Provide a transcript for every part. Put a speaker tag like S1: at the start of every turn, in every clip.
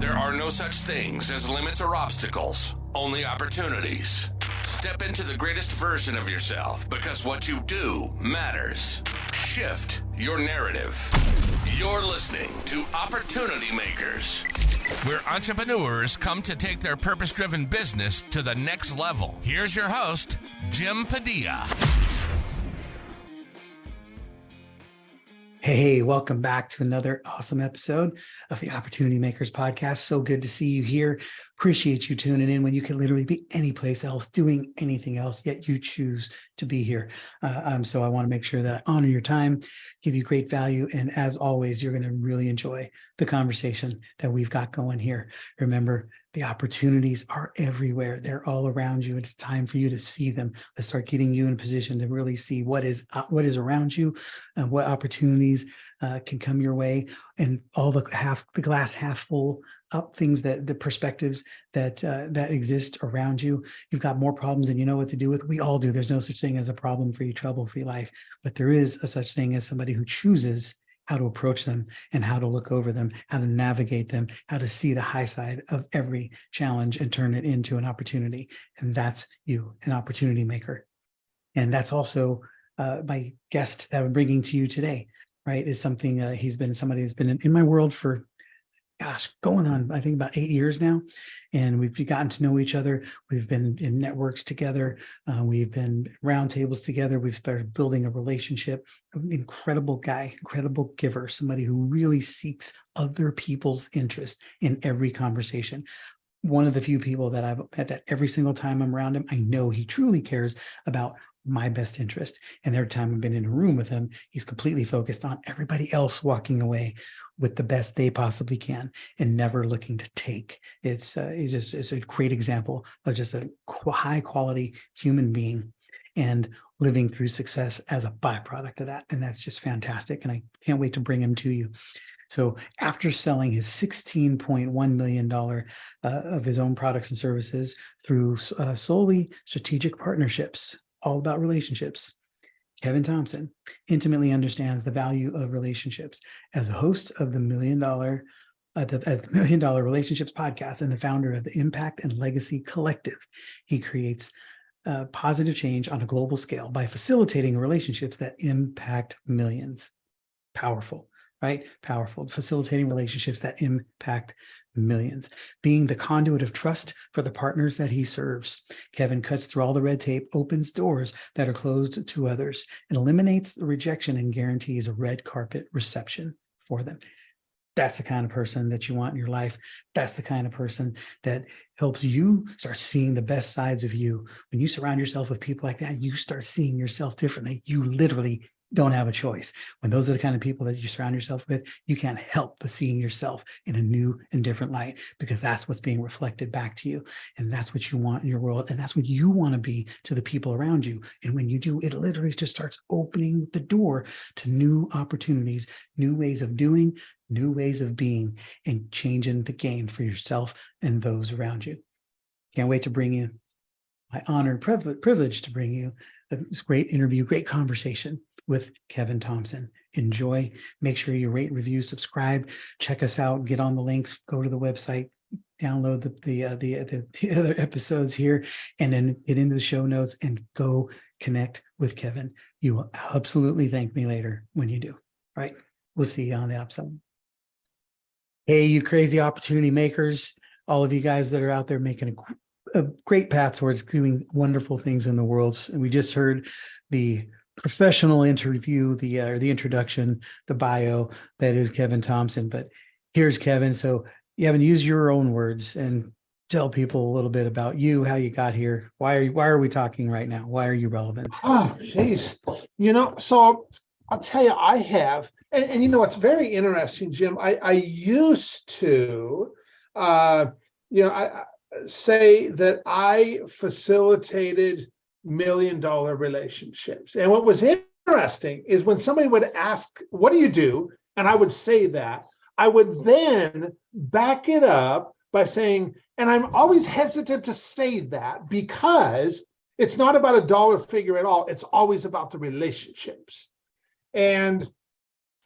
S1: There are no such things as limits or obstacles, only opportunities. Step into the greatest version of yourself because what you do matters. Shift your narrative. You're listening to Opportunity Makers, where entrepreneurs come to take their purpose-driven business to the next level. Here's your host, Jim Padilla.
S2: Hey, welcome back to another awesome episode of the Opportunity Makers podcast. So good to see you here. Appreciate you tuning in when you can literally be anyplace else, doing anything else, yet you choose to be here. So I want to make sure that I honor your time, give you great value. And as always, you're going to really enjoy the conversation that we've got going here. Remember, the opportunities are everywhere. They're all around you. It's time for you to see them. Let's start getting you in a position to really see what is around you and what opportunities can come your way, and all the glass half full up things, that the perspectives that exist around you. You've got more problems than you know what to do with. We all do. There's no such thing as a problem-free, trouble-free life, but there is a such thing as somebody who chooses how to approach them and how to look over them, how to navigate them, how to see the high side of every challenge and turn it into an opportunity. And that's you, an opportunity maker. And that's also my guest that I'm bringing to you today, right? Is something, he's been somebody that's been in my world for, going on, I think about 8 years now. And we've gotten to know each other. We've been in networks together. We've been roundtables together. We've started building a relationship. Incredible guy, incredible giver, somebody who really seeks other people's interest in every conversation. One of the few people that I've met that every single time I'm around him, I know he truly cares about my best interest. And every time I've been in a room with him, he's completely focused on everybody else walking away with the best they possibly can and never looking to take. It's a great example of just a high quality human being and living through success as a byproduct of that. And that's just fantastic. And I can't wait to bring him to you. So after selling his $16.1 million of his own products and services through solely strategic partnerships, all about relationships, Kevin Thompson intimately understands the value of relationships. As a host of the Million Dollar Relationships podcast and the founder of the Impact and Legacy Collective, he creates positive change on a global scale by facilitating relationships that impact millions. Powerful, right? Powerful. Facilitating relationships that impact millions, being the conduit of trust for the partners that he serves. Kevin cuts through all the red tape, opens doors that are closed to others, and eliminates the rejection and guarantees a red carpet reception for them. That's the kind of person that you want in your life. That's the kind of person that helps you start seeing the best sides of you. When you surround yourself with people like that, you start seeing yourself differently. You literally don't have a choice. When those are the kind of people that you surround yourself with, you can't help but seeing yourself in a new and different light, because that's what's being reflected back to you. And that's what you want in your world. And that's what you want to be to the people around you. And when you do, it literally just starts opening the door to new opportunities, new ways of doing, new ways of being, and changing the game for yourself and those around you. Can't wait to bring you my honor and privilege to bring you this great interview, great conversation with Kevin Thompson. Enjoy. Make sure you rate, review, subscribe, check us out, get on the links, go to the website, download the other episodes here, and then get into the show notes and go connect with Kevin. You will absolutely thank me later when you do. Right? We'll see you on the upside. Hey, you crazy opportunity makers, all of you guys that are out there making a great path towards doing wonderful things in the world. And we just heard the professional interview, the introduction, the bio that is Kevin Thompson. But here's Kevin. So you haven't used your own words and tell people a little bit about you, how you got here. Why are we talking right now? Why are you relevant?
S3: Oh, geez. So I'll tell you, I have, and it's very interesting, Jim. I used to, I say that I facilitated $1 million relationships. And what was interesting is when somebody would ask, what do you do? And I would say that, I would then back it up by saying, and I'm always hesitant to say that because it's not about a dollar figure at all. It's always about the relationships. And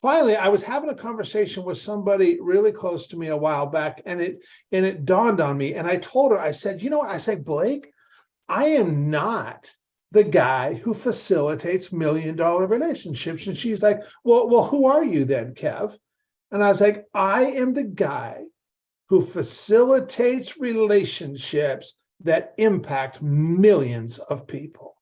S3: finally, I was having a conversation with somebody really close to me a while back, and it dawned on me. And I told her, I said, you know what? I said, Blake, I am not the guy who facilitates $1 million relationships. And she's like, well, who are you then, Kev? And I was like, I am the guy who facilitates relationships that impact millions of people.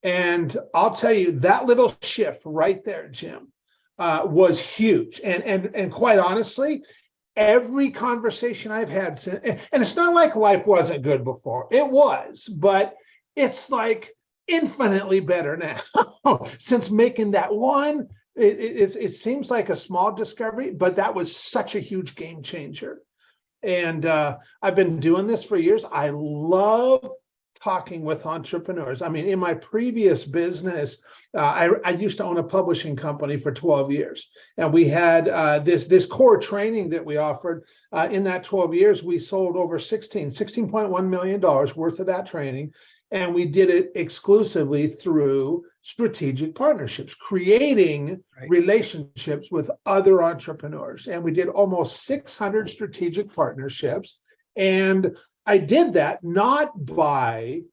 S3: And I'll tell you, that little shift right there, Jim, was huge. And quite honestly, every conversation I've had since, and it's not like life wasn't good before. It was, but it's like infinitely better now since making that one. It seems like a small discovery, but that was such a huge game changer. And I've been doing this for years. I love talking with entrepreneurs. I mean, in my previous business, I used to own a publishing company for 12 years. And we had this core training that we offered. In that 12 years, we sold over $16.1 million worth of that training. And we did it exclusively through strategic partnerships, creating relationships with other entrepreneurs. And we did almost 600 strategic partnerships. And I did that not by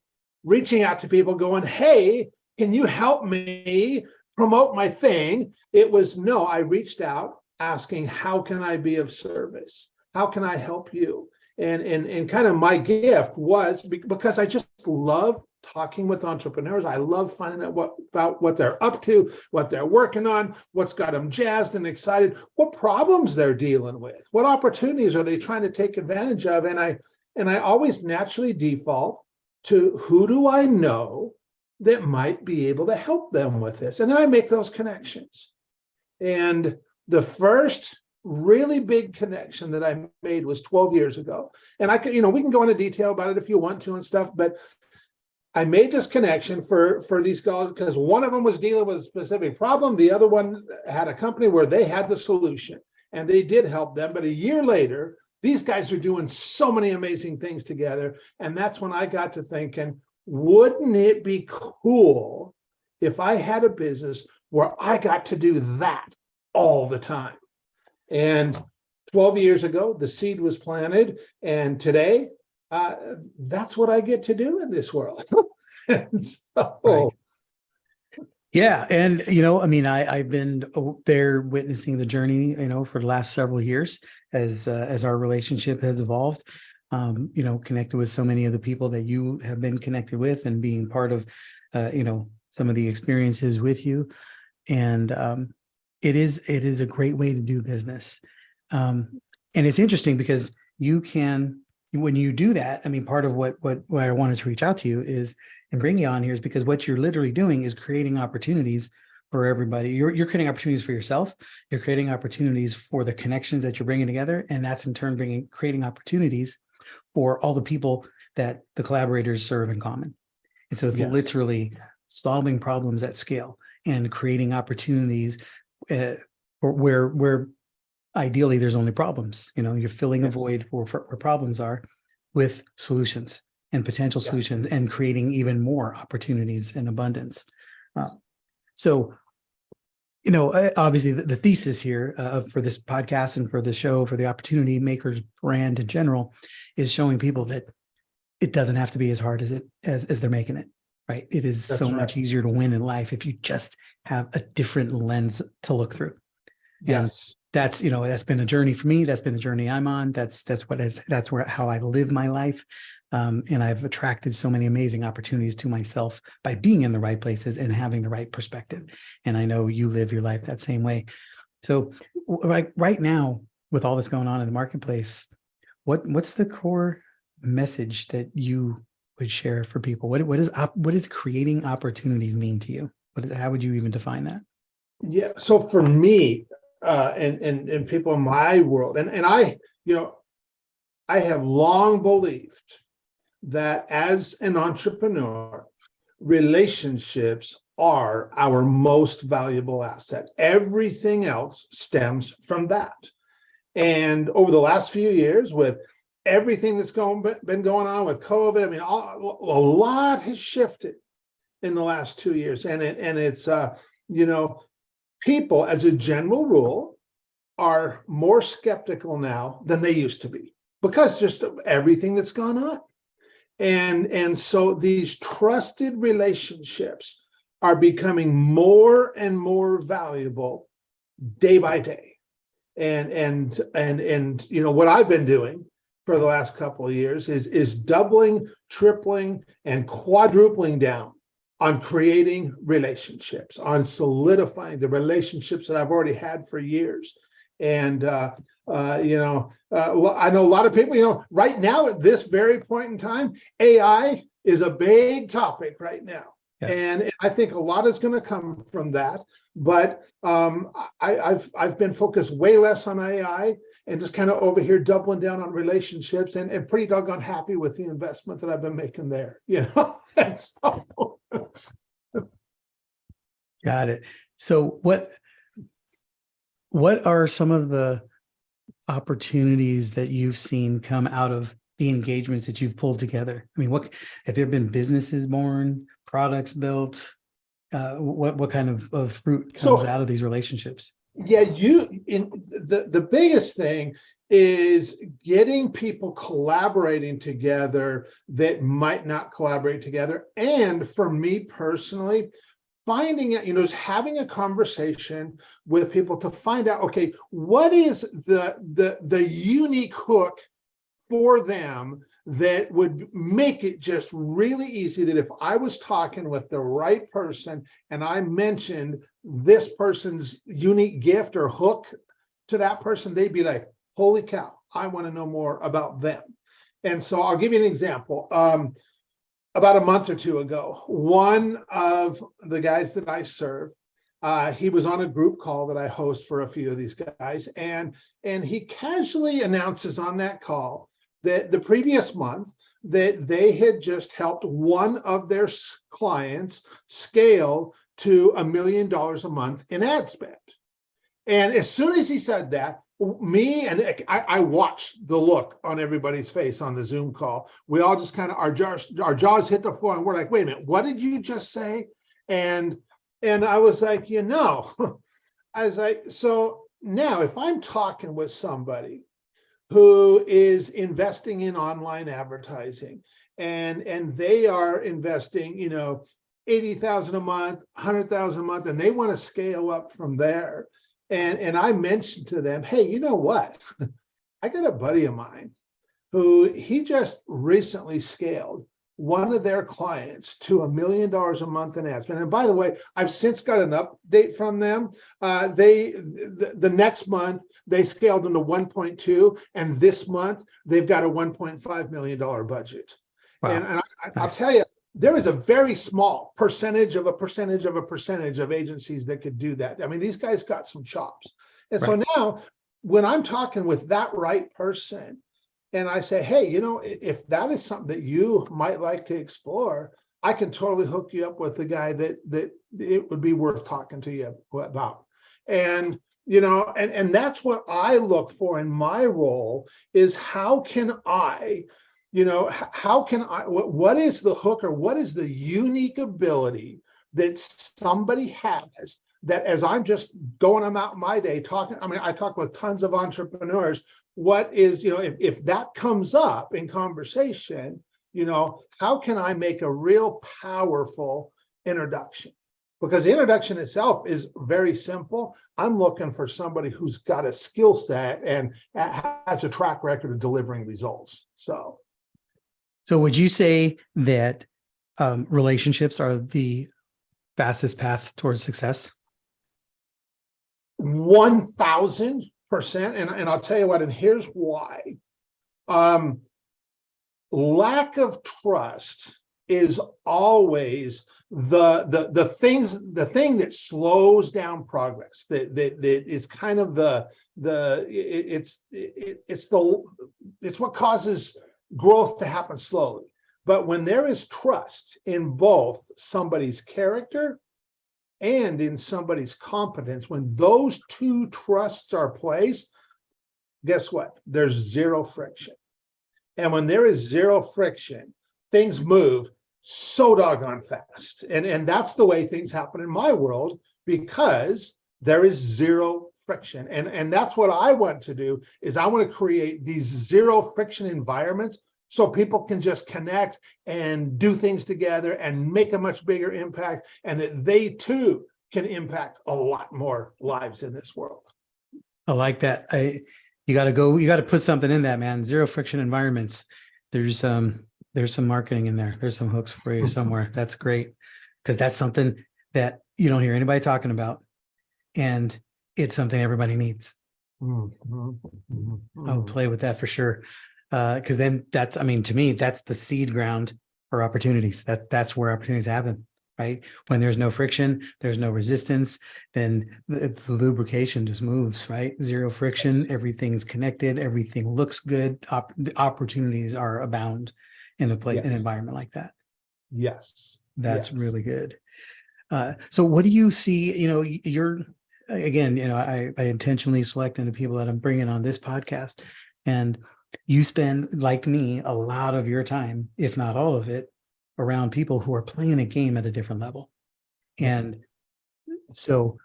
S3: reaching out to people going, hey, can you help me promote my thing? It was, no, I reached out asking, how can I be of service? How can I help you? And kind of my gift was, because I just love talking with entrepreneurs. I love finding out about what they're up to, what they're working on, what's got them jazzed and excited, what problems they're dealing with, what opportunities are they trying to take advantage of. And I always naturally default to, who do I know that might be able to help them with this? And then I make those connections. And the first really big connection that I made was 12 years ago. And I could, we can go into detail about it if you want to and stuff, but I made this connection for these guys because one of them was dealing with a specific problem. The other one had a company where they had the solution and they did help them. But a year later, these guys are doing so many amazing things together. And that's when I got to thinking, wouldn't it be cool if I had a business where I got to do that all the time? And 12 years ago, the seed was planted. And today, that's what I get to do in this world. And so,
S2: right. Yeah. And, I've been there witnessing the journey, for the last several years as our relationship has evolved, connected with so many of the people that you have been connected with and being part of, some of the experiences with you. And it is a great way to do business. And it's interesting because you can, when you do that, part of what I wanted to reach out to you is and bring you on here is because what you're literally doing is creating opportunities for everybody. You're creating opportunities for yourself. You're creating opportunities for the connections that you're bringing together. And that's in turn creating opportunities for all the people that the collaborators serve in common. And so it's literally solving problems at scale and creating opportunities where ideally there's only problems. You're filling a void where problems are with solutions and potential solutions and creating even more opportunities and abundance. So, obviously the thesis here for this podcast and for the show, for the Opportunity Makers brand in general, is showing people that it doesn't have to be as hard as they're making it, right? It is much easier to win in life if you just have a different lens to look through.
S3: Yes.
S2: That's been a journey for me. That's been the journey I'm on. That's how I live my life. And I've attracted so many amazing opportunities to myself by being in the right places and having the right perspective. And I know you live your life that same way. So right now, with all that's going on in the marketplace, what's the core message that you would share for people? What is creating opportunities mean to you? How would you even define that?
S3: Yeah. So for me, and people in my world, and I have long believed that as an entrepreneur, relationships are our most valuable asset. Everything else stems from that. And over the last few years, with everything that's been going on with COVID, a lot has shifted in the last 2 years, and it's people, as a general rule, are more skeptical now than they used to be because just of everything that's gone on. And so these trusted relationships are becoming more and more valuable day by day. And what I've been doing for the last couple of years is doubling, tripling, and quadrupling down on creating relationships, on solidifying the relationships that I've already had for years. And I know a lot of people, right now at this very point in time, AI is a big topic right now. Yeah. And I think a lot is going to come from that. But I've been focused way less on AI and just kind of over here doubling down on relationships and pretty doggone happy with the investment that I've been making there. And so.
S2: Got it. So what are some of the opportunities that you've seen come out of the engagements that you've pulled together? I mean, what have there been businesses born, products built? What kind of fruit comes out of these relationships?
S3: Yeah, the biggest thing is getting people collaborating together that might not collaborate together. And for me personally, finding out, is having a conversation with people to find out, okay, what is the unique hook for them that would make it just really easy, that if I was talking with the right person and I mentioned this person's unique gift or hook to that person, they'd be like, holy cow, I want to know more about them. And so I'll give you an example. About a month or two ago, one of the guys that I serve, he was on a group call that I host for a few of these guys, and he casually announces on that call that the previous month that they had just helped one of their clients scale to $1 million a month in ad spend. And as soon as he said that, I watched the look on everybody's face on the Zoom call. We all just kind of, our jaws hit the floor and we're like, wait a minute, what did you just say? And I was like, I was like, so now if I'm talking with somebody who is investing in online advertising and they are investing, $80,000 a month, $100,000 a month, and they want to scale up from there. And I mentioned to them, hey, you know what? I got a buddy of mine who he just recently scaled one of their clients to $1 million a month in ad spend. And by the way, I've since got an update from them. The next month they scaled into 1.2, and this month they've got a $1.5 million budget. Wow. And I'll tell you, there is a very small percentage of agencies that could do that. I mean, these guys got some chops. And so now when I'm talking with that right person and I say, hey, if that is something that you might like to explore, I can totally hook you up with the guy that it would be worth talking to you about. And, and that's what I look for in my role is how can I, what is the hook or what is the unique ability that somebody has that as I'm just going about my day talking, I talk with tons of entrepreneurs, what is, if that comes up in conversation, how can I make a real powerful introduction? Because the introduction itself is very simple. I'm looking for somebody who's got a skill set and has a track record of delivering results. So
S2: would you say that relationships are the fastest path towards success?
S3: 1,000%. And I'll tell you what, and here's why. Lack of trust is always the thing that slows down progress. That it's kind of it's what causes growth to happen slowly. But when there is trust in both somebody's character and in somebody's competence, when those two trusts are placed, guess what? There's zero friction. And when there is zero friction, things move so doggone fast. And that's the way things happen in my world, because there is zero friction. And that's what I want to do, is I want to create these zero friction environments so people can just connect and do things together and make a much bigger impact, and that they too can impact a lot more lives in this world.
S2: I like that. You got to put something in that, man. Zero friction environments. There's some marketing in there. There's some hooks for you somewhere. That's great, because that's something that you don't hear anybody talking about, and it's something everybody needs. I'll play with that for sure. Because then to me, that's the seed ground for opportunities. That's where opportunities happen, right? When there's no friction, there's no resistance, then the lubrication just moves, right? Zero friction, everything's connected, everything looks good. The opportunities are abound in an environment like that.
S3: Yes.
S2: That's really good. So what do you see, you're, again, I intentionally selecting the people that I'm bringing on this podcast, and you spend, like me, a lot of your time, if not all of it, around people who are playing a game at a different level. And so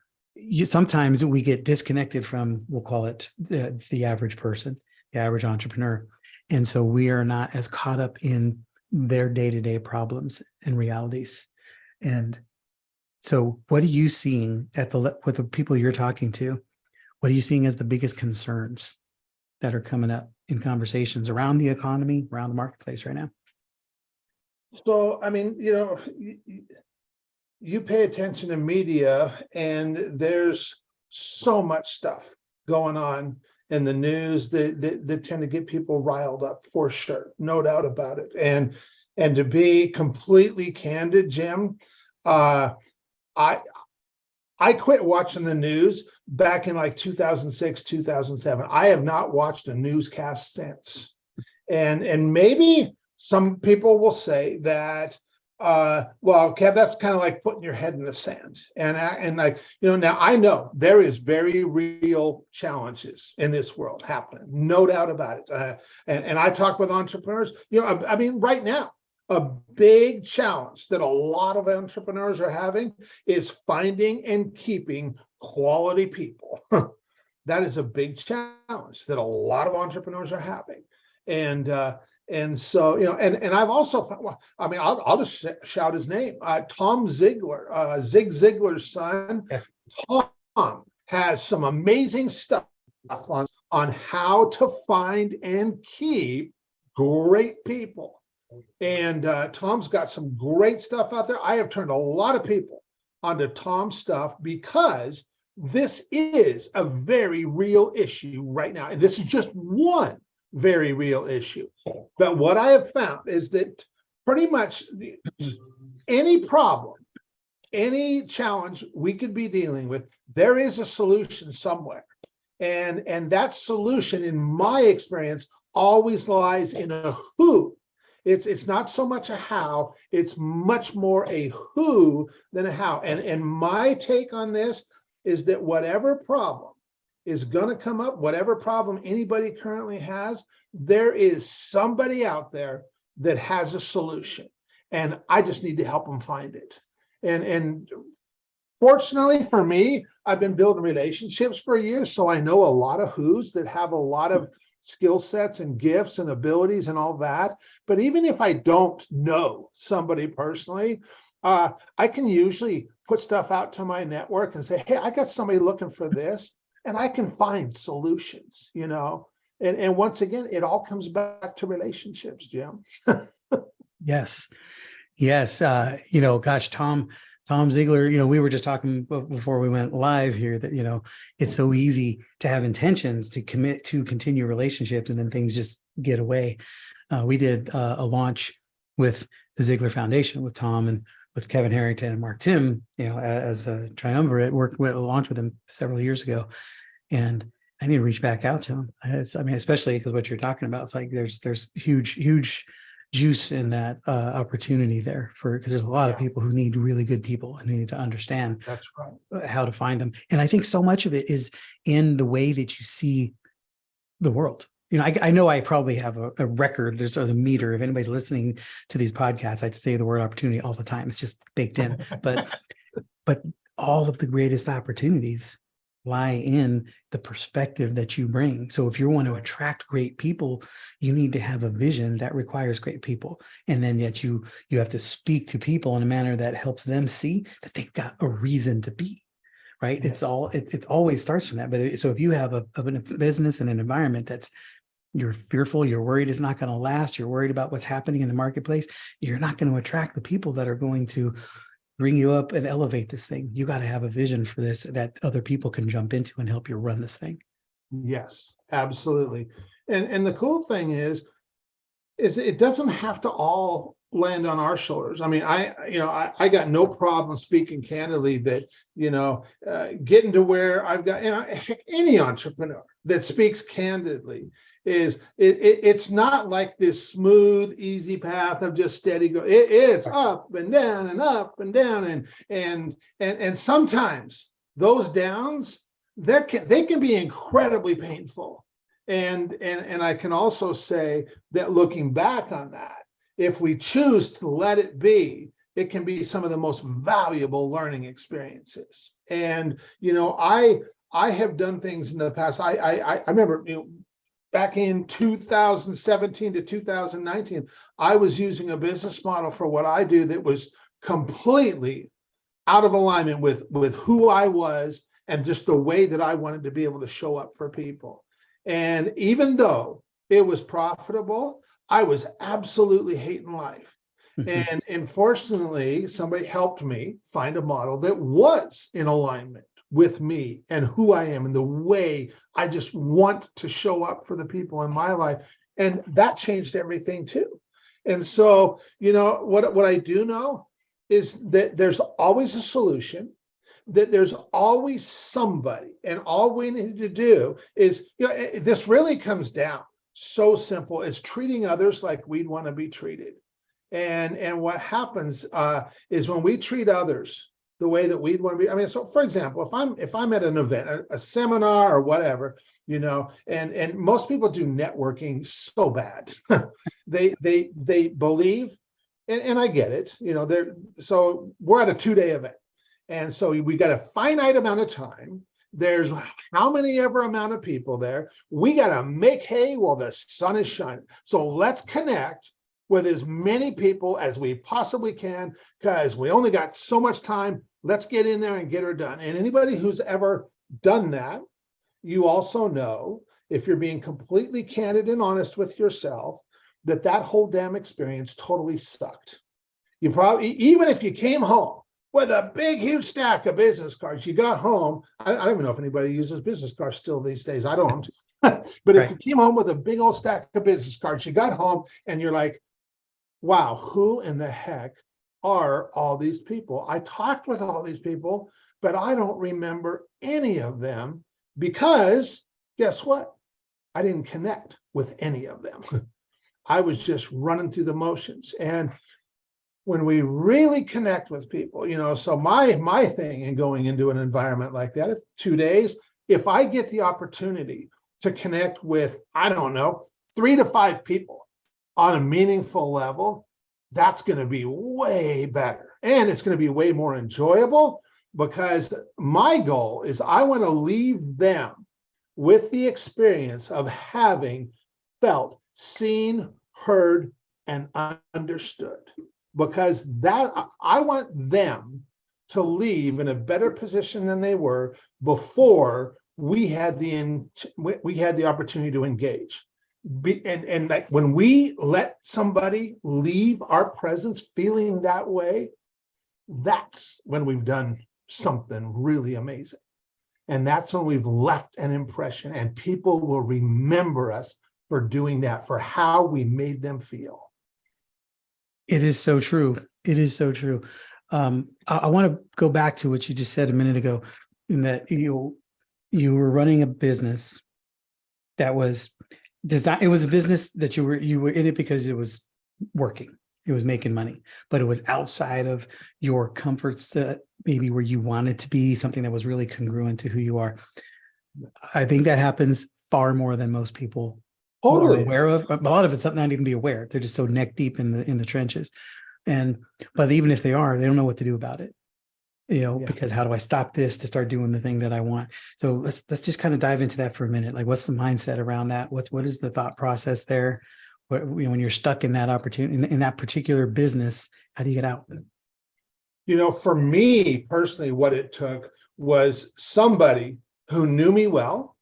S2: sometimes we get disconnected from, we'll call it the average person, the average entrepreneur. And so we are not as caught up in their day-to-day problems and realities. And so what are you seeing with the people you're talking to? What are you seeing as the biggest concerns that are coming up in conversations around the economy, around the marketplace right now?
S3: So, you pay attention to media, and there's so much stuff going on in the news that tend to get people riled up, for sure, no doubt about it. And to be completely candid, Jim, I quit watching the news back in like 2006, 2007. I have not watched a newscast since. And maybe some people will say that, well, Kev, that's kind of like putting your head in the sand. And now I know there is very real challenges in this world happening, no doubt about it. And I talk with entrepreneurs, right now, a big challenge that a lot of entrepreneurs are having is finding and keeping quality people. That is a big challenge that a lot of entrepreneurs are having. And so, and I've also found, I'll just shout his name, Tom Ziegler, Zig Ziglar's son. Yeah. Tom has some amazing stuff on how to find and keep great people. And Tom's got some great stuff out there. I have turned a lot of people onto Tom's stuff because this is a very real issue right now. And this is just one very real issue. But what I have found is that pretty much any problem, any challenge we could be dealing with, there is a solution somewhere. And that solution, in my experience, always lies in a who. It's not so much a how, it's much more a who than a how. And my take on this is that whatever problem is going to come up, whatever problem anybody currently has, there is somebody out there that has a solution. And I just need to help them find it. And fortunately for me, I've been building relationships for years, so I know a lot of who's that have a lot of skill sets and gifts and abilities and all that. But even if I don't know somebody personally, I can usually put stuff out to my network and say, hey, I got somebody looking for this, and I can find solutions, and once again, it all comes back to relationships, Jim.
S2: Yes. Gosh, Tom Ziegler, we were just talking before we went live here that, it's so easy to have intentions to commit to continue relationships, and then things just get away. We did a launch with the Ziegler Foundation with Tom and with Kevin Harrington and Mark Tim, as a triumvirate, worked with a launch with them several years ago. And I need to reach back out to him. Especially because what you're talking about, it's like there's huge juice in that opportunity there because there's a lot of people who need really good people and need to understand
S3: That's right.
S2: How to find them. And I think so much of it is in the way that you see the world. I know I probably have a record, there's a meter. If anybody's listening to these podcasts, I'd say the word opportunity all the time. It's just baked in. But all of the greatest opportunities lie in the perspective that you bring. So if you want to attract great people, you need to have a vision that requires great people. And then yet you have to speak to people in a manner that helps them see that they've got a reason to be, right?
S3: Yes.
S2: It always starts from that. But so if you have a business and an environment that's, you're fearful, you're worried it's not going to last, you're worried about what's happening in the marketplace, you're not going to attract the people that are going to bring you up and elevate this thing. You got to have a vision for this that other people can jump into and help you run this thing.
S3: Yes, absolutely. And the cool thing is it doesn't have to all land on our shoulders. I mean, I got no problem speaking candidly that, getting to where I've got, heck, any entrepreneur that speaks candidly is it's not like this smooth, easy path of just steady go. It's up and down and up and down, and sometimes those downs they can be incredibly painful. And I can also say that looking back on that, if we choose to let it be, it can be some of the most valuable learning experiences. And I have done things in the past. I remember, back in 2017 to 2019, I was using a business model for what I do that was completely out of alignment with who I was and just the way that I wanted to be able to show up for people. And even though it was profitable, I was absolutely hating life. And fortunately, somebody helped me find a model that was in alignment with me and who I am and the way I just want to show up for the people in my life. And that changed everything too. And so, what I do know is that there's always a solution, that there's always somebody, and all we need to do is, this really comes down so simple. It's treating others like we'd want to be treated. And what happens is when we treat others the way that we'd want to be. I mean, so for example, if I'm at an event, a seminar or whatever, and most people do networking so bad. they believe, and I get it, so we're at a 2-day event. And so we got a finite amount of time. There's how many ever amount of people there. We got to make hay while the sun is shining. So let's connect with as many people as we possibly can, because we only got so much time. Let's get in there and get her done. And anybody who's ever done that, you also know, if you're being completely candid and honest with yourself, that whole damn experience totally sucked. You probably, even if you came home with a big, huge stack of business cards, you got home. I don't even know if anybody uses business cards still these days. I don't. But if you came home with a big old stack of business cards, you got home and you're like, wow, who in the heck are all these people? I talked with all these people, but I don't remember any of them, because guess what? I didn't connect with any of them. I was just running through the motions. And when we really connect with people, so my thing in going into an environment like that, 2 days, if I get the opportunity to connect with, 3 to 5 people on a meaningful level, that's going to be way better. And it's going to be way more enjoyable, because my goal is I want to leave them with the experience of having felt seen, heard, and understood. Because I want them to leave in a better position than they were before we had the opportunity to engage. And like when we let somebody leave our presence feeling that way, that's when we've done something really amazing. And that's when we've left an impression, and people will remember us for doing that, for how we made them feel.
S2: It is so true. It is so true. I want to go back to what you just said a minute ago, in that you were running a business that was designed. It was a business that you were in it because it was working. It was making money, but it was outside of your comforts, that maybe where you wanted to be, something that was really congruent to who you are. I think that happens far more than most people are aware of. A lot of it's not even be aware. They're just so neck deep in the trenches. But even if they are, they don't know what to do about it. because how do I stop this to start doing the thing that I want? So let's just kind of dive into that for a minute. Like, what's the mindset around that? What is the thought process there? When you're stuck in that opportunity, in that particular business, how do you get out?
S3: For me personally, what it took was somebody who knew me well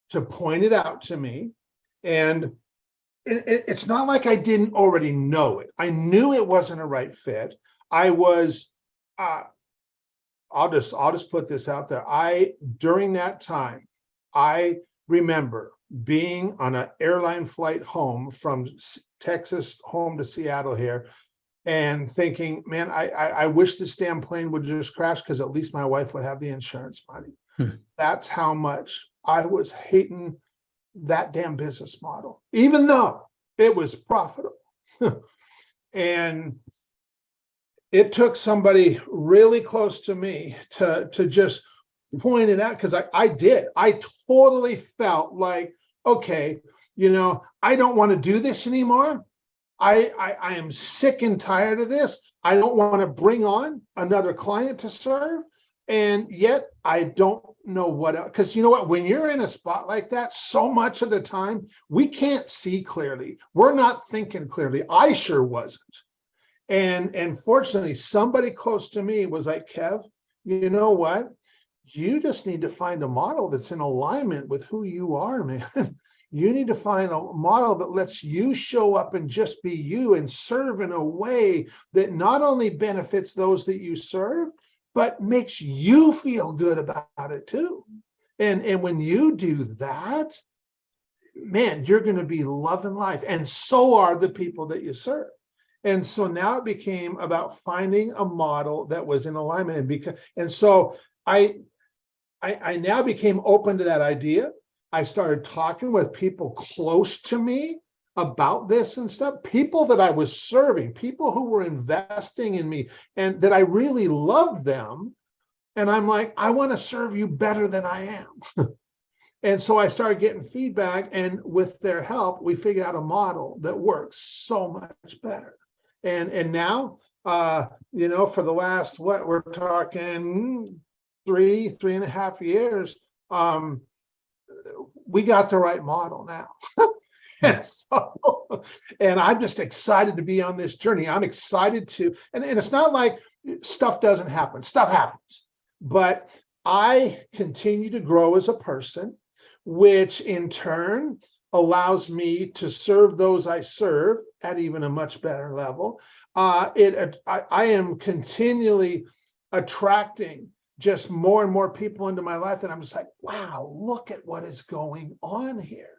S3: to point it out to me. And it's not like I didn't already know it. I knew it wasn't a right fit. I was, I'll just put this out there. During that time, I remember being on an airline flight home from Texas home to Seattle here, and thinking, man, I wish this damn plane would just crash, because at least my wife would have the insurance money. That's how much I was hating that damn business model, even though it was profitable. And it took somebody really close to me to just point it out, because I did. I totally felt like, okay, I don't want to do this anymore. I am sick and tired of this. I don't want to bring on another client to serve. And yet I don't know what else. Because you know what? When you're in a spot like that, so much of the time, we can't see clearly. We're not thinking clearly. I sure wasn't. And fortunately, somebody close to me was like, Kev, you know what? You just need to find a model that's in alignment with who you are, man. You need to find a model that lets you show up and just be you and serve in a way that not only benefits those that you serve, but makes you feel good about it too. And when you do that, man, you're going to be loving life. And so are the people that you serve. And so now it became about finding a model that was in alignment. And so I now became open to that idea. I started talking with people close to me about this and stuff, people that I was serving, people who were investing in me, and that I really loved them. And I'm like, I want to serve you better than I am. And so I started getting feedback, and with their help, we figured out a model that works so much better. And now, for the last, we're talking 3.5 years, we got the right model now. And I'm just excited to be on this journey. I'm excited to, and it's not like stuff doesn't happen. Stuff happens. But I continue to grow as a person, which in turn allows me to serve those I serve at even a much better level. I am continually attracting just more and more people into my life, and I'm just like, wow, look at what is going on here.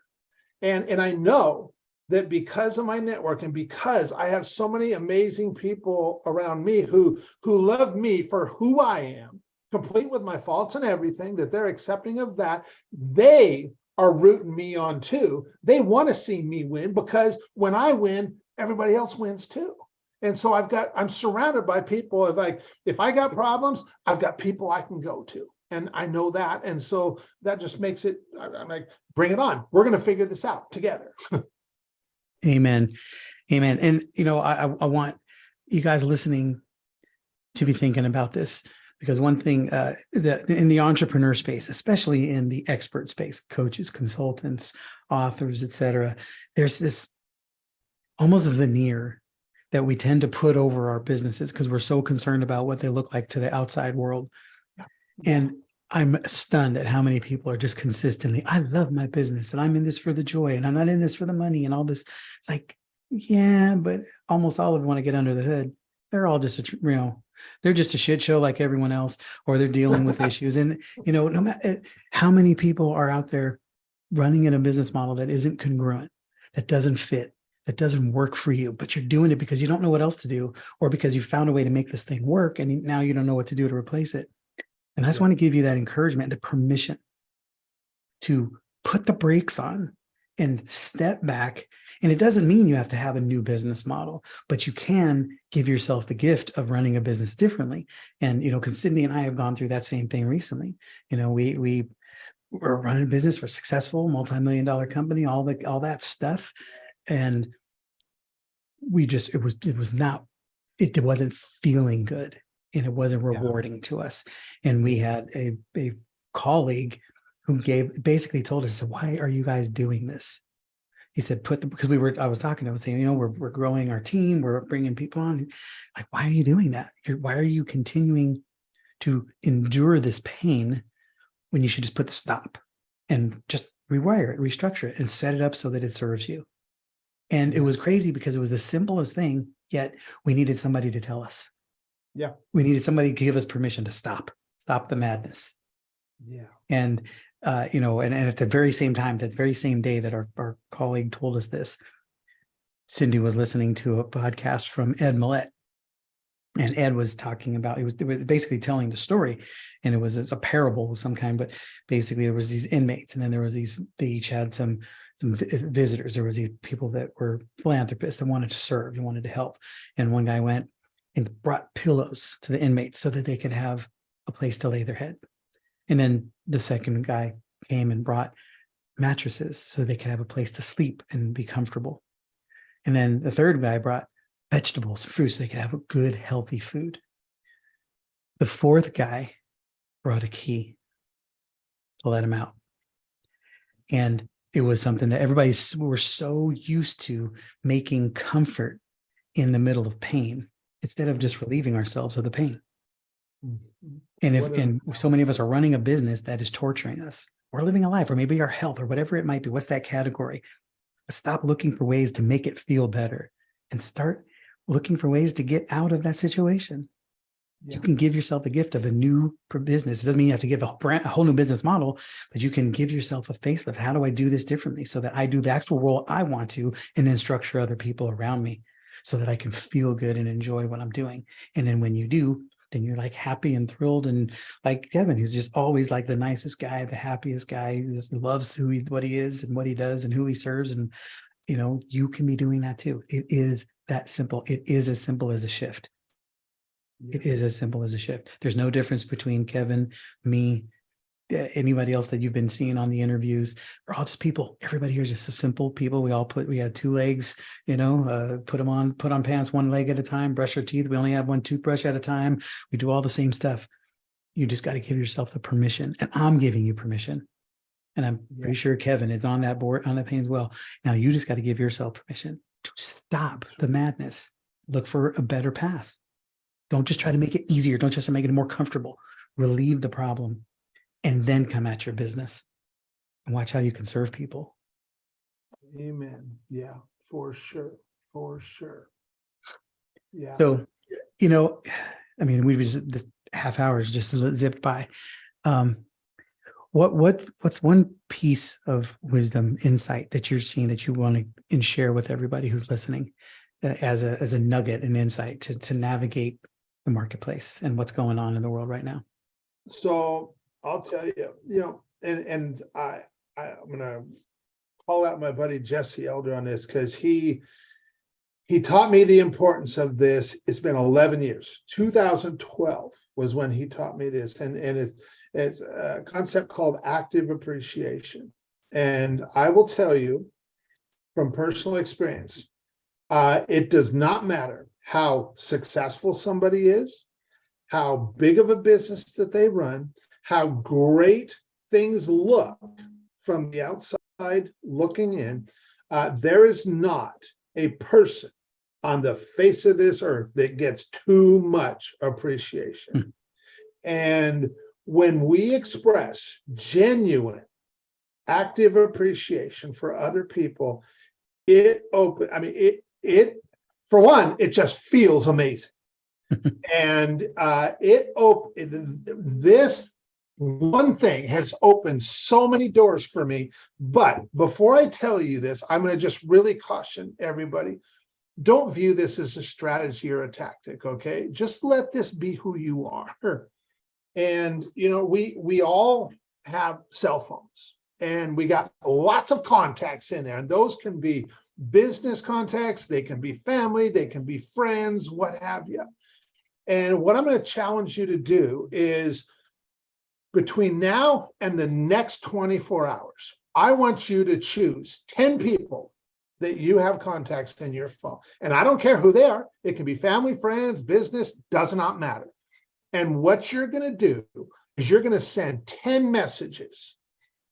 S3: And I know that because of my network, and because I have so many amazing people around me who love me for who I am, complete with my faults and everything, that they're accepting of that, they are rooting me on too. They want to see me win, because when I win, everybody else wins too. And so I'm surrounded by people. If I got problems, I've got people I can go to. And I know that. And so that just makes it, I'm like, bring it on. We're going to figure this out together.
S2: Amen. Amen. And, I want you guys listening to be thinking about this, because one thing in the entrepreneur space, especially in the expert space, coaches, consultants, authors, etc., there's this almost a veneer that we tend to put over our businesses because we're so concerned about what they look like to the outside world. And I'm stunned at how many people are just consistently, I love my business and I'm in this for the joy and I'm not in this for the money and all this. It's like, yeah, but almost all of them want to get under the hood. They're all just they're just a shit show like everyone else, or they're dealing with issues. And, no matter how many people are out there running in a business model that isn't congruent, that doesn't fit, that doesn't work for you, but you're doing it because you don't know what else to do, or because you found a way to make this thing work and now you don't know what to do to replace it. And I just want to give you that encouragement, the permission to put the brakes on and step back. And it doesn't mean you have to have a new business model, but you can give yourself the gift of running a business differently. And, because Sydney and I have gone through that same thing recently. We were running a business, we're successful, multi-million-dollar company, all that stuff. And we just, it wasn't feeling good. and it wasn't rewarding to us. And we had a colleague who basically told us, why are you guys doing this? He said, because I was talking to him saying, we're growing our team, we're bringing people on. Like, why are you doing that? Why are you continuing to endure this pain when you should just put the stop and just rewire it, restructure it, and set it up so that it serves you? And it was crazy because it was the simplest thing, yet we needed somebody to tell us.
S3: Yeah.
S2: We needed somebody to give us permission to stop the madness.
S3: Yeah.
S2: And, and at the very same time, that very same day that our colleague told us this, Cindy was listening to a podcast from Ed Millett. And Ed was talking about, it was basically telling the story, and it was a parable of some kind, but basically there was these inmates, and then there was they each had some visitors. There was these people that were philanthropists that wanted to serve, they wanted to help. And one guy went and brought pillows to the inmates so that they could have a place to lay their head. And then the second guy came and brought mattresses so they could have a place to sleep and be comfortable. And then the third guy brought vegetables, fruits, so they could have a good, healthy food. The fourth guy brought a key to let him out. And it was something that we're so used to, making comfort in the middle of pain instead of just relieving ourselves of the pain. And so many of us are running a business that is torturing us, or living a life, or maybe our health, or whatever it might be. What's that category? Stop looking for ways to make it feel better and start looking for ways to get out of that situation. You can give yourself the gift of a new business. It doesn't mean you have to give a whole new business model, but you can give yourself a facelift. How do I do this differently so that I do the actual role I want to, and then structure other people around me so that I can feel good and enjoy what I'm doing? And then when you do, then you're like happy and thrilled. And like Kevin, who's just always like the nicest guy, the happiest guy, who just loves what he is and what he does and who he serves. And, you can be doing that too. It is that simple. It is as simple as a shift. It is as simple as a shift. There's no difference between Kevin, me, anybody else that you've been seeing on the interviews. We're all just people. Everybody here is just a simple people. We had two legs, put on pants one leg at a time, brush our teeth. We only have one toothbrush at a time. We do all the same stuff. You just got to give yourself the permission. And I'm giving you permission. And I'm pretty sure Kevin is on that board, on that pain as well. Now you just got to give yourself permission to stop the madness. Look for a better path. Don't just try to make it easier. Don't just make it more comfortable. Relieve the problem and then come at your business and watch how you can serve people.
S3: Amen. Yeah, for sure. For sure. Yeah.
S2: So, this half hour is just zipped by. What's one piece of wisdom, insight that you're seeing that you want to share with everybody who's listening as a nugget and insight to navigate the marketplace and what's going on in the world right now?
S3: So I'll tell you, and I'm going to call out my buddy Jesse Elder on this, because he taught me the importance of this. It's been 11 years. 2012 was when he taught me this, and it's a concept called active appreciation. And I will tell you from personal experience, it does not matter how successful somebody is, how big of a business that they run, how great things look from the outside looking in. There is not a person on the face of this earth that gets too much appreciation. And when we express genuine, active appreciation for other people, for one, it just feels amazing. And this one thing has opened so many doors for me. But before I tell you this, I'm going to just really caution everybody. Don't view this as a strategy or a tactic, okay? Just let this be who you are. And, we all have cell phones, and we got lots of contacts in there, and those can be business contacts, they can be family, they can be friends, what have you. And what I'm going to challenge you to do is, between now and the next 24 hours, I want you to choose 10 people that you have contacts in your phone. And I don't care who they are. It can be family, friends, business, does not matter. And what you're going to do is you're going to send 10 messages.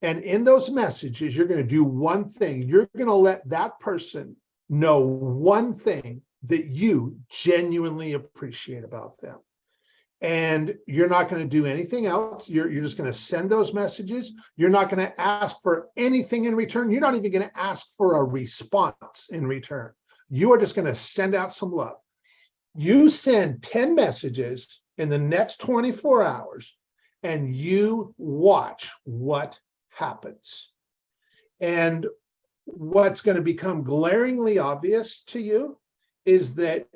S3: And in those messages, you're going to do one thing. You're going to let that person know one thing that you genuinely appreciate about them. And you're not going to do anything else. You're just going to send those messages. You're not going to ask for anything in return. You're not even going to ask for a response in return. You are just going to send out some love. You send 10 messages in the next 24 hours, and you watch what happens. And what's going to become glaringly obvious to you is that,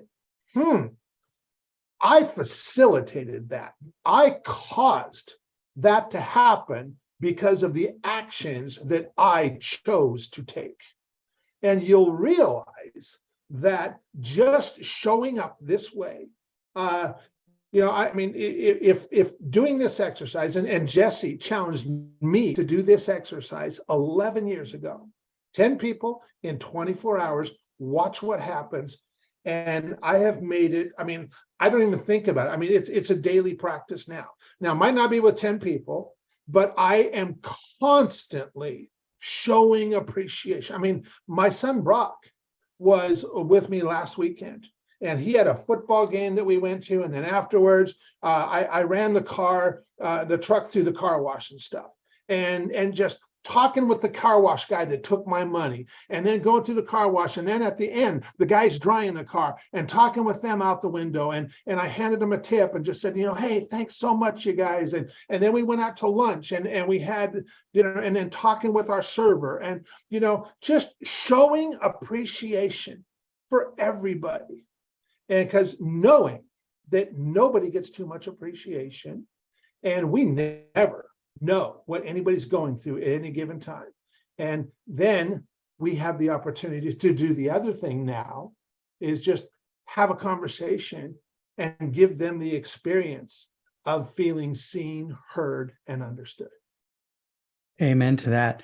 S3: I facilitated that. I caused that to happen because of the actions that I chose to take. And you'll realize that just showing up this way, I mean, if doing this exercise, and Jesse challenged me to do this exercise 11 years ago, 10 people in 24 hours, watch what happens. And I have made it, I mean, I don't even think about it. I mean, it's a daily practice now. Now, it might not be with 10 people, but I am constantly showing appreciation. I mean, my son Brock was with me last weekend, and he had a football game that we went to. And then afterwards, I ran the truck through the car wash and stuff, and just talking with the car wash guy that took my money, and then going through the car wash. And then at the end, the guy's drying the car, and talking with them out the window. And I handed them a tip and just said, hey, thanks so much, you guys. And then we went out to lunch, and we had dinner, and then talking with our server, and, just showing appreciation for everybody. And because knowing that nobody gets too much appreciation, and we never know what anybody's going through at any given time. And then we have the opportunity to do the other thing now, is just have a conversation and give them the experience of feeling seen, heard, and understood.
S2: Amen to that.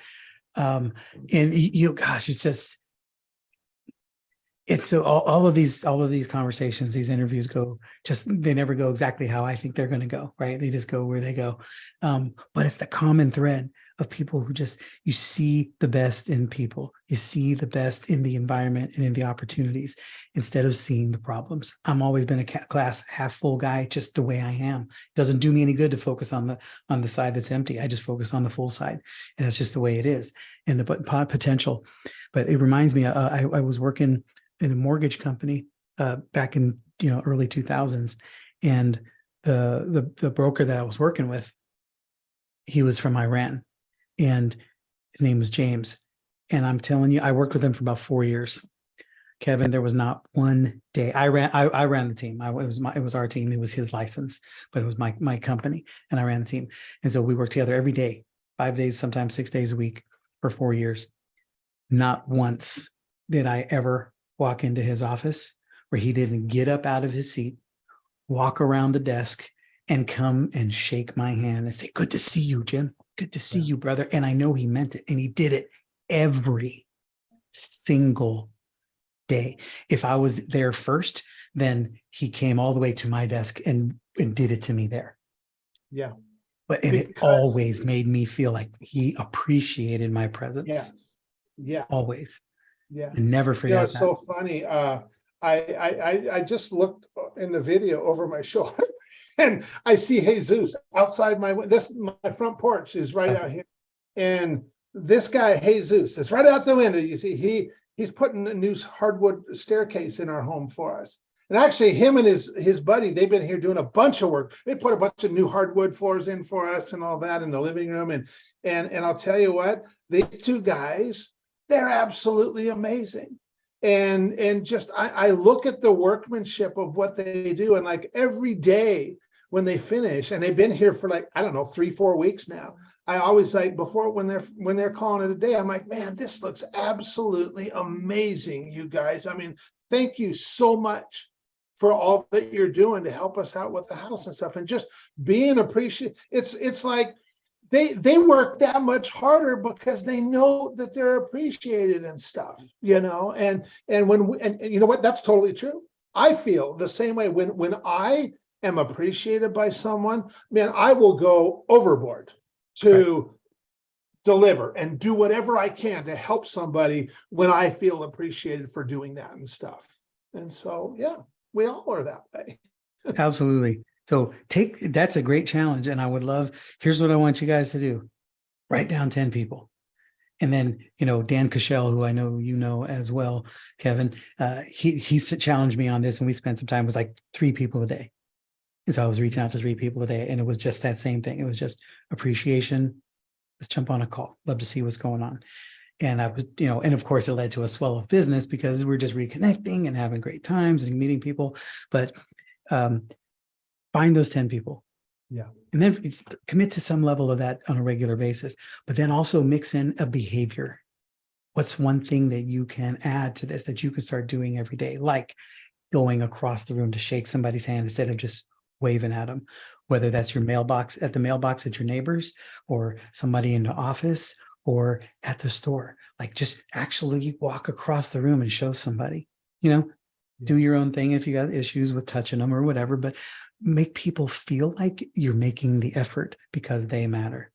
S2: And gosh, it's so all of these conversations, these interviews they never go exactly how I think they're going to go, right? They just go where they go. But it's the common thread of people who you see the best in people. You see the best in the environment and in the opportunities instead of seeing the problems. I'm always been a glass half full guy, just the way I am. It doesn't do me any good to focus on the side that's empty. I just focus on the full side, and that's just the way it is, and the potential. But it reminds me, I was working in a mortgage company back in early 2000s, and the broker that I was working with, he was from Iran, and his name was James. And I'm telling you, I worked with him for about 4 years. Kevin, there was not one day I ran the team. It was our team. It was his license, but it was my company, and I ran the team. And so we worked together every day, 5 days, sometimes 6 days a week for 4 years. Not once did I ever walk into his office where he didn't get up out of his seat, walk around the desk, and come and shake my hand and say, "Good to see you, Jim. Good to see you, brother." And I know he meant it, and he did it every single day. If I was there first, then he came all the way to my desk and did it to me there.
S3: Yeah.
S2: It always made me feel like he appreciated my presence.
S3: Yes. Yeah.
S2: Always.
S3: Yeah.
S2: And never forget
S3: it's so funny. I just looked in the video over my shoulder, and I see Jesus outside my front porch is right out here. And this guy, Jesus, is right out the window. You see, he's putting a new hardwood staircase in our home for us. And actually, him and his buddy, they've been here doing a bunch of work. They put a bunch of new hardwood floors in for us and all that in the living room. And I'll tell you what, these two guys, they're absolutely amazing. And just I look at the workmanship of what they do, and like every day when they finish, and they've been here for 3-4 weeks now, I always before when they're calling it a day, I'm like, man, this looks absolutely amazing, you guys. I mean, thank you so much for all that you're doing to help us out with the house and stuff, and just being appreciated. It's like they work that much harder because they know that they're appreciated and stuff, and you know what, that's totally true. I feel the same way when I am appreciated by someone, man, I will go overboard to deliver and do whatever I can to help somebody when I feel appreciated for doing that and stuff. And so, yeah, we all are that way.
S2: Absolutely. So that's a great challenge. And I would love, here's what I want you guys to do. Write down 10 people. And then, Dan Cashel, who I know you know as well, Kevin, he challenged me on this, and we spent some time. It was like 3 people a day. And so I was reaching out to 3 people a day, and it was just that same thing. It was just appreciation. Let's jump on a call. Love to see what's going on. And I was, and of course it led to a swell of business because we're just reconnecting and having great times and meeting people. But find those 10 people.
S3: Yeah.
S2: And then commit to some level of that on a regular basis, but then also mix in a behavior. What's one thing that you can add to this that you can start doing every day? Like going across the room to shake somebody's hand instead of just waving at them, whether that's your mailbox at your neighbors, or somebody in the office, or at the store. Like just actually walk across the room and show somebody, do your own thing if you got issues with touching them or whatever, but make people feel like you're making the effort because they matter.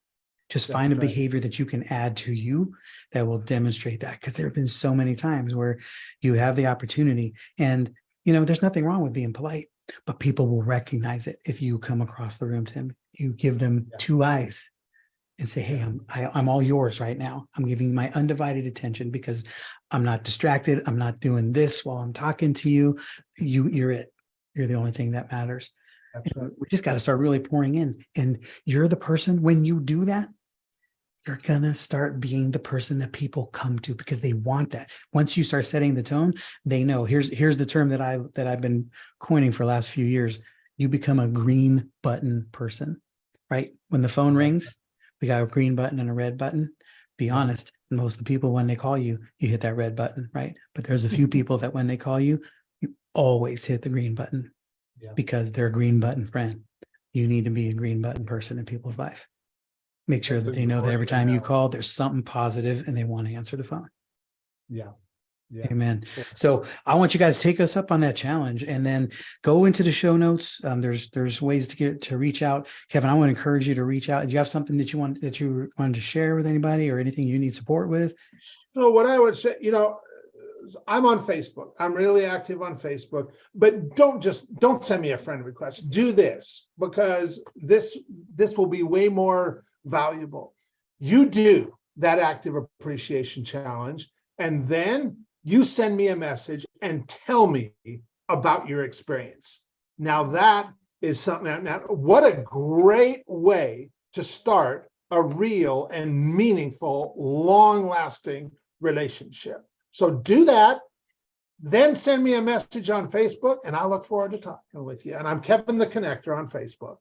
S2: Just find a behavior that you can add to you that will demonstrate that. Because there have been so many times where you have the opportunity, and there's nothing wrong with being polite, but people will recognize it if you come across the room to them. You give them 2 eyes and say, hey, I'm all yours right now. I'm giving my undivided attention because I'm not distracted. I'm not doing this while I'm talking to you. You're it. You're the only thing that matters. Right. We just got to start really pouring in. And you're the person, when you do that, you're going to start being the person that people come to because they want that. Once you start setting the tone, they know. Here's the term that I've been coining for the last few years. You become a green button person, right? When the phone rings, we got a green button and a red button. Be honest, most of the people, when they call you, you hit that red button, right? But there's a few people that when they call you, you always hit the green button because they're a green button friend. You need to be a green button person in people's life. Make sure that they know that every time you call, there's something positive and they want to answer the phone.
S3: Yeah.
S2: Amen. So I want you guys to take us up on that challenge, and then go into the show notes. There's ways to reach out. Kevin, I want to encourage you to reach out. Do you have something that you wanted to share with anybody, or anything you need support with?
S3: So what I would say, I'm on Facebook. I'm really active on Facebook, but don't send me a friend request. Do this, because this will be way more valuable. You do that active appreciation challenge, and then you send me a message and tell me about your experience. Now that is something. Now, what a great way to start a real and meaningful, long-lasting relationship. So do that, then send me a message on Facebook, and I look forward to talking with you. And I'm Kevin the Connector on Facebook.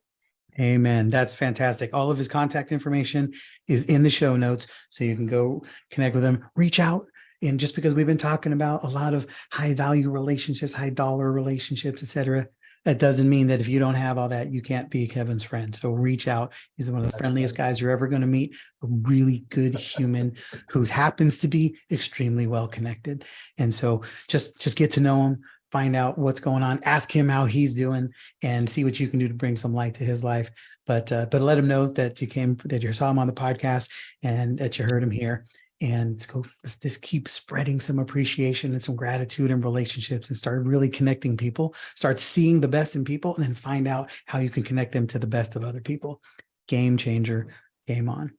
S2: Amen. That's fantastic. All of his contact information is in the show notes, so you can go connect with him, reach out. And just because we've been talking about a lot of high value relationships, high dollar relationships, et cetera, that doesn't mean that if you don't have all that, you can't be Kevin's friend. So reach out. He's one of the friendliest guys you're ever going to meet, a really good human who happens to be extremely well connected. And so just get to know him, find out what's going on, ask him how he's doing, and see what you can do to bring some light to his life. But let him know that you saw him on the podcast and that you heard him here. And let's just keep spreading some appreciation and some gratitude in relationships, and start really connecting people, start seeing the best in people, and then find out how you can connect them to the best of other people. Game changer, game on.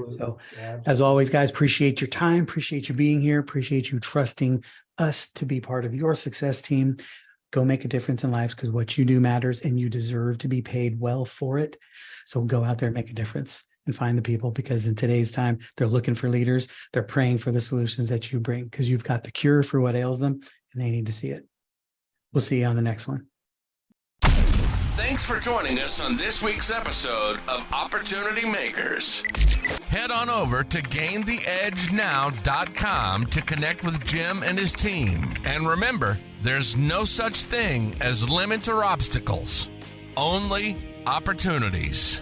S2: So as always, guys, appreciate your time, appreciate you being here, appreciate you trusting us to be part of your success team. Go make a difference in lives, because what you do matters, and you deserve to be paid well for it. So go out there and make a difference and find the people, because in today's time, they're looking for leaders. They're praying for the solutions that you bring, because you've got the cure for what ails them, and they need to see it. We'll see you on the next one.
S1: Thanks for joining us on this week's episode of Opportunity Makers. Head on over to gaintheedgenow.com to connect with Jim and his team. And remember, there's no such thing as limits or obstacles, only opportunities.